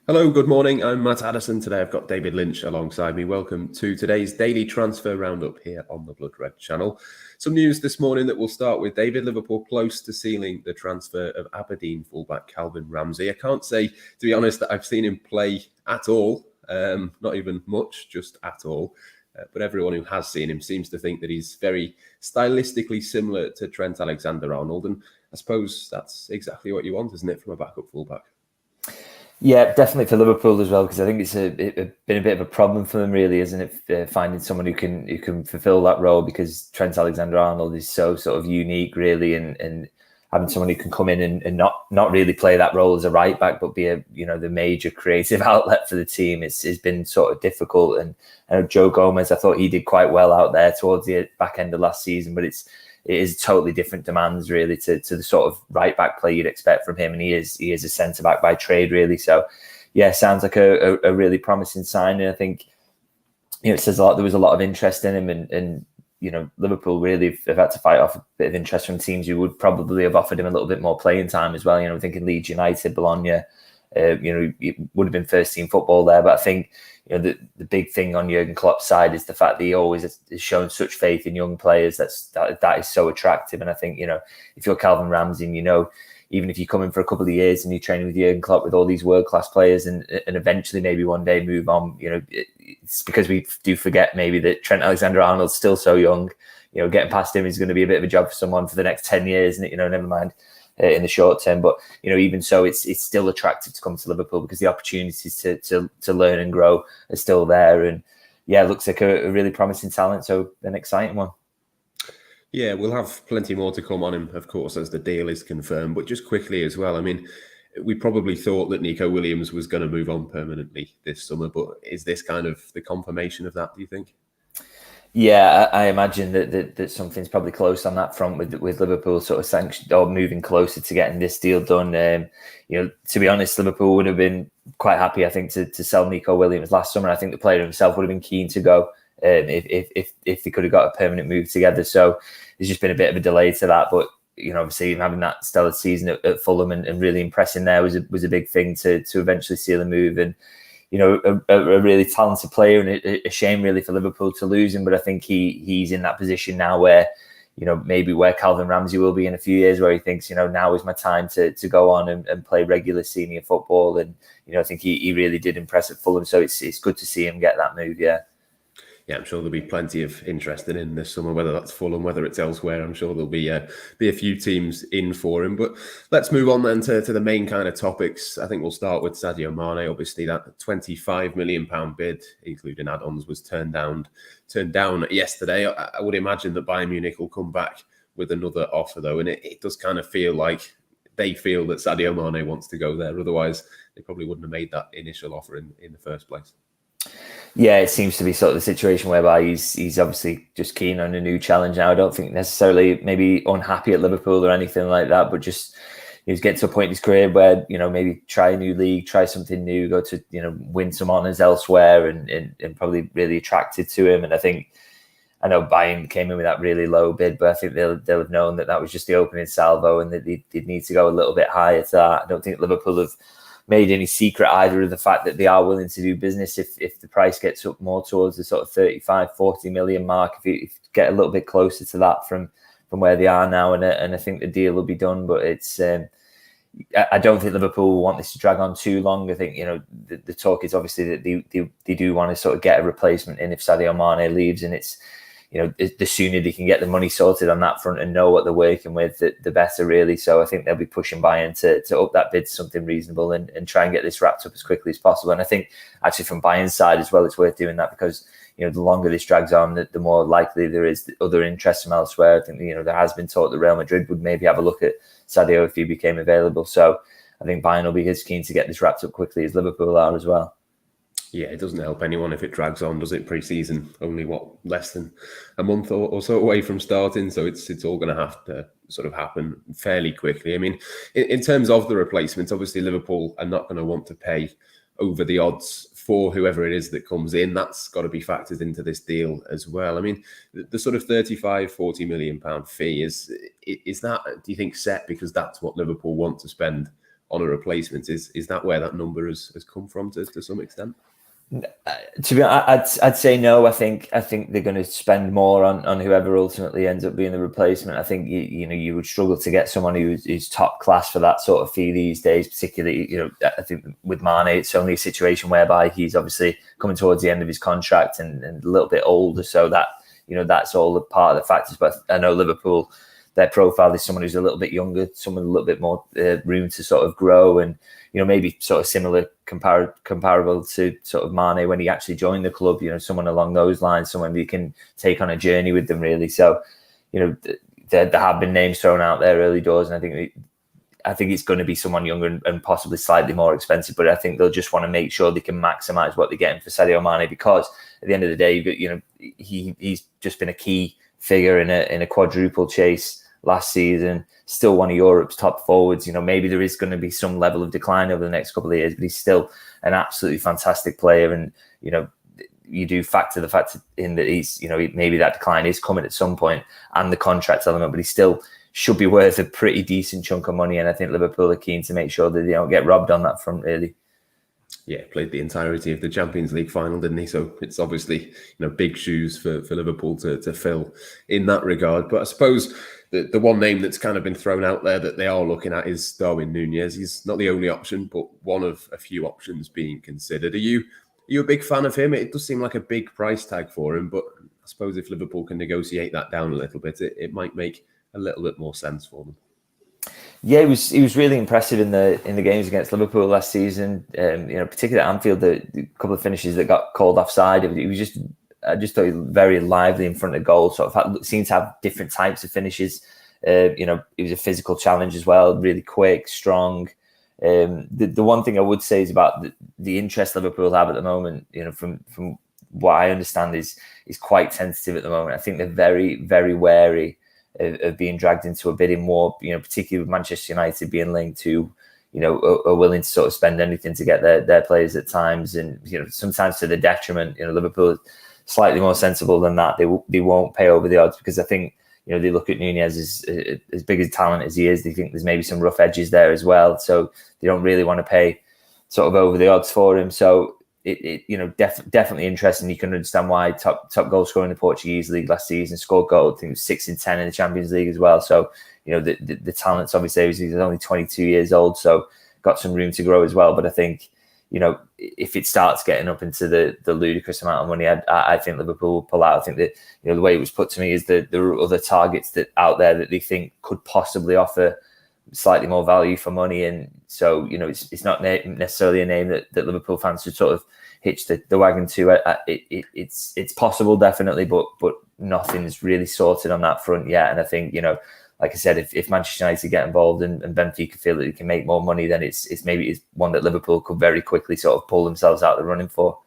Hello, good morning. I'm Matt Addison. Today I've got David Lynch alongside me. Welcome to today's daily transfer roundup here on the Blood Red channel. Some news this morning that we'll start with. David, Liverpool close to sealing the transfer of Aberdeen fullback Calvin Ramsay. I can't say, to be honest, that I've seen him play at all. Not even much, just at all. But everyone who has seen him seems to think that he's very stylistically similar to Trent Alexander-Arnold. And I suppose that's exactly what you want, isn't it, from a backup fullback? Yeah, definitely for Liverpool as well, because I think it's been a bit of a problem for them, really, isn't it? Finding someone who can fulfill that role, because Trent Alexander-Arnold is so sort of unique, really, and having someone who can come in and not really play that role as a right back, but be the major creative outlet for the team. It's been sort of difficult. And Joe Gomez, I thought he did quite well out there towards the back end of last season, but it is totally different demands, really, to the sort of right back play you'd expect from him, and he is a centre back by trade, really. So, yeah, sounds like a really promising sign, and I think it says a lot. There was a lot of interest in him, and Liverpool really have had to fight off a bit of interest from teams who would probably have offered him a little bit more playing time as well. Thinking Leeds United, Bologna, it would have been first team football there, but I think the big thing on Jurgen Klopp's side is the fact that he always has shown such faith in young players. That is so attractive. And I think, if you're Calvin Ramsay, even if you come in for a couple of years and you're training with Jurgen Klopp with all these world-class players and eventually maybe one day move on, it's because we do forget maybe that Trent Alexander-Arnold's still so young. Getting past him is going to be a bit of a job for someone for the next 10 years, and never mind in the short term. But even so, it's still attractive to come to Liverpool because the opportunities to learn and grow are still there. And yeah, it looks like a really promising talent, so an exciting one. Yeah, we'll have plenty more to come on him, of course, as the deal is confirmed. But just quickly as well, I mean, we probably thought that Neco Williams was going to move on permanently this summer, but is this kind of the confirmation of that, do you think? Yeah, I imagine that something's probably close on that front with Liverpool sort of sanctioned or moving closer to getting this deal done. To be honest, Liverpool would have been quite happy, I think, to sell Neco Williams last summer. I think the player himself would have been keen to go if they could have got a permanent move together. So there's just been a bit of a delay to that, but obviously having that stellar season at Fulham and really impressing there was a big thing to eventually seal a move. And a really talented player, and a shame really for Liverpool to lose him. But I think he's in that position now where, maybe where Calvin Ramsay will be in a few years, where he thinks, now is my time to go on and play regular senior football. And, I think he really did impress at Fulham. So it's good to see him get that move, yeah. Yeah, I'm sure there'll be plenty of interest in him this summer, whether that's Fulham, whether it's elsewhere. I'm sure there'll be a few teams in for him. But let's move on then to the main kind of topics. I think we'll start with Sadio Mane. Obviously, that £25 million bid, including add-ons, was turned down yesterday. I would imagine that Bayern Munich will come back with another offer, though. And it does kind of feel like they feel that Sadio Mane wants to go there. Otherwise, they probably wouldn't have made that initial offer in the first place. Yeah, it seems to be sort of the situation whereby he's obviously just keen on a new challenge now. I don't think necessarily maybe unhappy at Liverpool or anything like that, but just he's getting to a point in his career where, maybe try a new league, try something new, go to, win some honours elsewhere and probably really attracted to him. And I know Bayern came in with that really low bid, but I think they'll have known that was just the opening salvo and that they'd need to go a little bit higher to that. I don't think Liverpool have made any secret either of the fact that they are willing to do business if the price gets up more towards the sort of 35-40 million mark, if you get a little bit closer to that from where they are now, and I think the deal will be done. But it's I don't think Liverpool will want this to drag on too long. I think the talk is obviously that they do want to sort of get a replacement in if Sadio Mane leaves, and it's the sooner they can get the money sorted on that front and know what they're working with, the better, really. So I think they'll be pushing Bayern to up that bid to something reasonable and try and get this wrapped up as quickly as possible. And I think actually from Bayern's side as well, it's worth doing that because, the longer this drags on, the more likely there is other interest from elsewhere. I think, there has been talk that Real Madrid would maybe have a look at Sadio if he became available. So I think Bayern will be as keen to get this wrapped up quickly as Liverpool are as well. Yeah, it doesn't help anyone if it drags on, does it? Pre-season, only less than a month or so away from starting, so it's all going to have to sort of happen fairly quickly. I mean, in terms of the replacements, obviously Liverpool are not going to want to pay over the odds for whoever it is that comes in. That's got to be factored into this deal as well. I mean, the sort of 35-40 million pound fee is that, do you think, set because that's what Liverpool want to spend on a replacement. Is that where that number has come from to some extent? To be honest, I'd say no. I think they're going to spend more on whoever ultimately ends up being the replacement. I think you would struggle to get someone who's top class for that sort of fee these days. Particularly, I think with Mane, it's only a situation whereby he's obviously coming towards the end of his contract and a little bit older, so that that's all a part of the factors. But I know Liverpool, their profile is someone who's a little bit younger, someone with a little bit more room to sort of grow, and maybe sort of similar, comparable to sort of Mane when he actually joined the club. Someone along those lines, someone you can take on a journey with them, really. So, there have been names thrown out there early doors, and I think it's going to be someone younger and possibly slightly more expensive. But I think they'll just want to make sure they can maximise what they're getting for Sadio Mane, because at the end of the day, he's just been a key figure in a quadruple chase last season, still one of Europe's top forwards. Maybe there is going to be some level of decline over the next couple of years, but he's still an absolutely fantastic player. And, you do factor the fact in that he's, maybe that decline is coming at some point, and the contract element, but he still should be worth a pretty decent chunk of money. And I think Liverpool are keen to make sure that they don't get robbed on that front, really. Yeah, played the entirety of the Champions League final, didn't he? So it's obviously, big shoes for Liverpool to fill in that regard. But I suppose the one name that's kind of been thrown out there that they are looking at is Darwin Nunez. He's not the only option, but one of a few options being considered. Are you a big fan of him? It does seem like a big price tag for him, but I suppose if Liverpool can negotiate that down a little bit, it might make a little bit more sense for them. Yeah, he was really impressive in the games against Liverpool last season. Particularly at Anfield, the couple of finishes that got called offside. I just thought he was very lively in front of goal. Sort of seemed to have different types of finishes. It was a physical challenge as well, really quick, strong. The one thing I would say is about the interest Liverpool have at the moment. From what I understand is quite tentative at the moment. I think they're very, very wary of being dragged into a bidding war, particularly with Manchester United being linked to, are willing to sort of spend anything to get their players at times, and sometimes to the detriment. Liverpool is slightly more sensible than that. They won't pay over the odds, because I think they look at Nunez as big a talent as he is. They think there's maybe some rough edges there as well, so they don't really want to pay sort of over the odds for him. So definitely interesting. You can understand why top goal scorer in the Portuguese league last season, scored goal, I think it was 6 in 10 in the Champions League as well. So the talent's obviously, he's only 22 years old, so got some room to grow as well. But I think if it starts getting up into the ludicrous amount of money, I think Liverpool will pull out. I think that the way it was put to me is that there are other targets that out there that they think could possibly offer slightly more value for money, and so it's not necessarily a name that Liverpool fans should sort of hitch the wagon to. It's possible, definitely, but nothing's really sorted on that front yet. And I think like I said, if Manchester United get involved and Benfica feel that they can make more money, then it's one that Liverpool could very quickly sort of pull themselves out of the running for.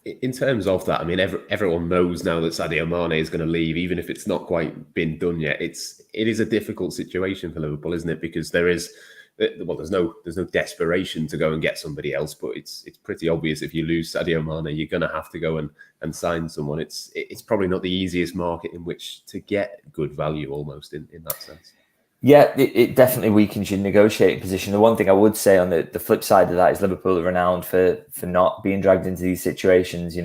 In terms of that, I mean, everyone knows now that Sadio Mane is going to leave, even if it's not quite been done yet. It is a difficult situation for Liverpool, isn't it? Because there's no desperation to go and get somebody else, but it's pretty obvious if you lose Sadio Mane, you're going to have to go and sign someone. It's probably not the easiest market in which to get good value, almost in that sense. Yeah, it definitely weakens your negotiating position. The one thing I would say on the flip side of that is Liverpool are renowned for not being dragged into these situations.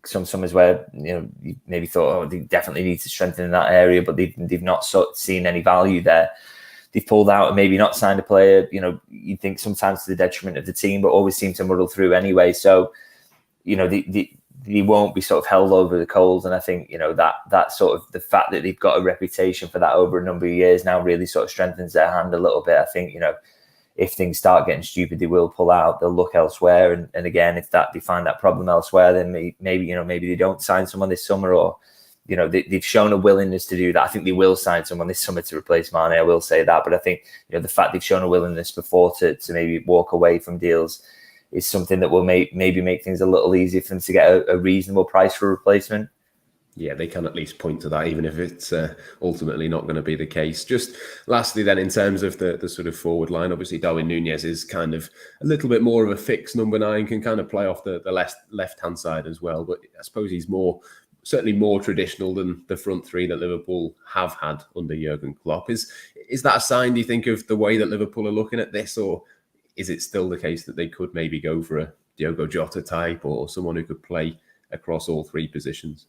Some summers where you maybe thought, they definitely need to strengthen in that area, but they've not seen any value there. They've pulled out and maybe not signed a player. You think sometimes to the detriment of the team, but always seem to muddle through anyway. So they won't be sort of held over the coals. And I think, that sort of the fact that they've got a reputation for that over a number of years now really sort of strengthens their hand a little bit. I think, if things start getting stupid, they will pull out, they'll look elsewhere. And again, if they find that problem elsewhere, then maybe they don't sign someone this summer, or, they've shown a willingness to do that. I think they will sign someone this summer to replace Mane. I will say that. But I think, the fact they've shown a willingness before to maybe walk away from deals is something that will maybe make things a little easier for them to get a reasonable price for a replacement. Yeah, they can at least point to that, even if it's ultimately not going to be the case. Just lastly then, in terms of the sort of forward line, obviously Darwin Nunez is kind of a little bit more of a fixed number 9, can kind of play off the left-hand side as well. But I suppose he's certainly more traditional than the front three that Liverpool have had under Jurgen Klopp. Is that a sign, do you think, of the way that Liverpool are looking at this, or is it still the case that they could maybe go for a Diogo Jota type or someone who could play across all three positions?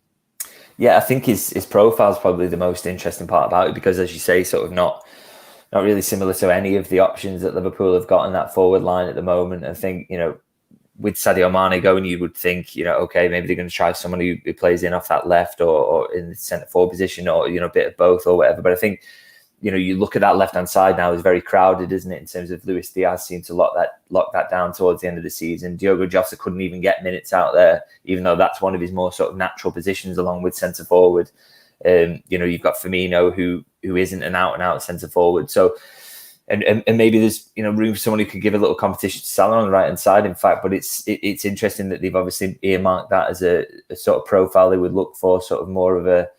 Yeah, I think his profile is probably the most interesting part about it, because, as you say, sort of not really similar to any of the options that Liverpool have got in that forward line at the moment. I think, with Sadio Mane going, you would think, okay, maybe they're going to try someone who plays in off that left or in the centre forward position, or, a bit of both or whatever. But I think, you look at that left-hand side now, is very crowded, isn't it? In terms of Luis Diaz seemed to lock that down towards the end of the season. Diogo Jota couldn't even get minutes out there, even though that's one of his more sort of natural positions along with centre forward. You've got Firmino who isn't an out-and-out centre forward. So, and maybe there's room for someone who could give a little competition to Salah on the right hand side. In fact, but it's interesting that they've obviously earmarked that as a sort of profile they would look for, sort of more of a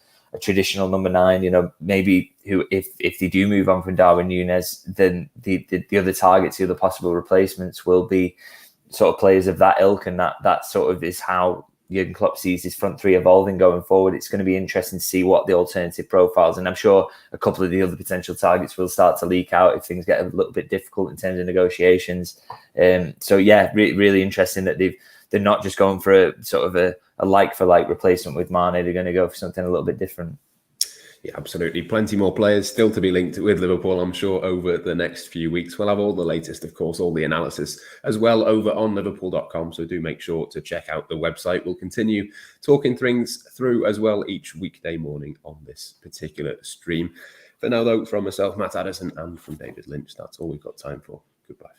traditional number 9. Maybe who, if they do move on from Darwin Nunez, then the other targets, the other possible replacements will be sort of players of that ilk, and that sort of is how Jurgen Klopp sees his front three evolving going forward. It's going to be interesting to see what the alternative profiles, and I'm sure a couple of the other potential targets will start to leak out if things get a little bit difficult in terms of negotiations. So yeah, really interesting that they're not just going for a sort of a like for like replacement with Mane. They're going to go for something a little bit different. Yeah, absolutely. Plenty more players still to be linked with Liverpool, I'm sure, over the next few weeks. We'll have all the latest, of course, all the analysis as well over on Liverpool.com. So do make sure to check out the website. We'll continue talking things through as well each weekday morning on this particular stream. For now, though, from myself, Matt Addison, and from David Lynch, that's all we've got time for. Goodbye.